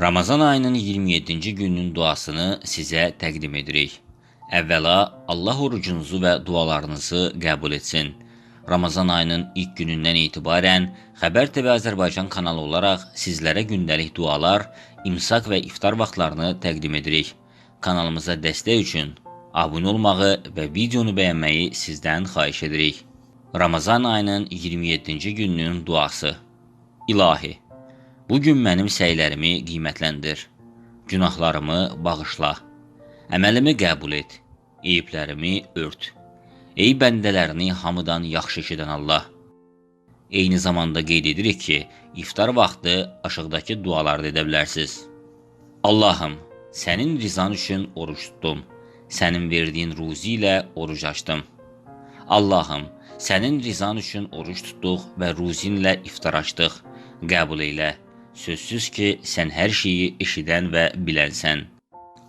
Ramazan ayının 27-ci gününün duasını sizə təqdim edirik. Əvvəla, Allah orucunuzu və dualarınızı qəbul etsin. Ramazan ayının ilk günündən etibarən Xəbər TV Azərbaycan kanalı olaraq sizlərə gündəlik dualar, imsak və iftar vaxtlarını təqdim edirik. Kanalımıza dəstək üçün abunə olmağı və videonu bəyənməyi sizdən xahiş edirik. Ramazan ayının 27-ci gününün duası. İlahi, bugün mənim səylərimi qiymətləndir, günahlarımı bağışla, əməlimi qəbul et, eyiblərimi ört. Ey bəndələrini hamıdan yaxşı eşidən Allah. Eyni zamanda qeyd edirik ki, iftar vaxtı aşağıdakı duaları edə bilərsiniz. Allahım, sənin rizan üçün oruç tutdum, sənin verdiyin ruzi ilə oruc açdım. Allahım, sənin rizan üçün oruç tutduq və ruzinlə iftar açdıq, qəbul eylə. Sözsüz ki, sən hər şeyi eşidən və bilənsən.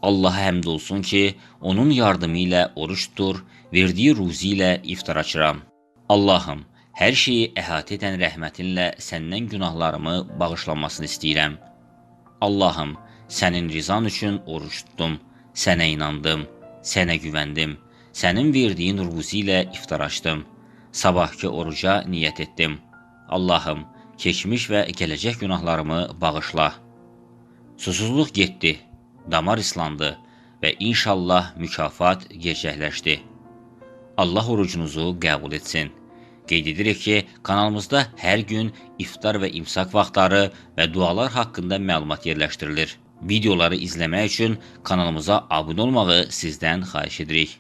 Allaha həmd olsun ki, onun yardımı ilə oruç tutur, verdiyi ruzi ilə iftar açıram. Allahım, hər şeyi əhatə edən rəhmətinlə səndən günahlarımı bağışlanmasını istəyirəm. Allahım, sənin rizan üçün oruç tutdum, sənə inandım, sənə güvəndim, sənin verdiyin ruzi ilə iftar açdım. Sabahki oruca niyyət etdim. Allahım, keçmiş və gələcək günahlarımı bağışla. Susuzluq getdi, damar islandı və inşallah mükafat gerçəkləşdi. Allah orucunuzu qəbul etsin. Qeyd edirik ki, kanalımızda hər gün iftar və imsak vaxtları və dualar haqqında məlumat yerləşdirilir. Videoları izləmək üçün kanalımıza abunə olmağı sizdən xahiş edirik.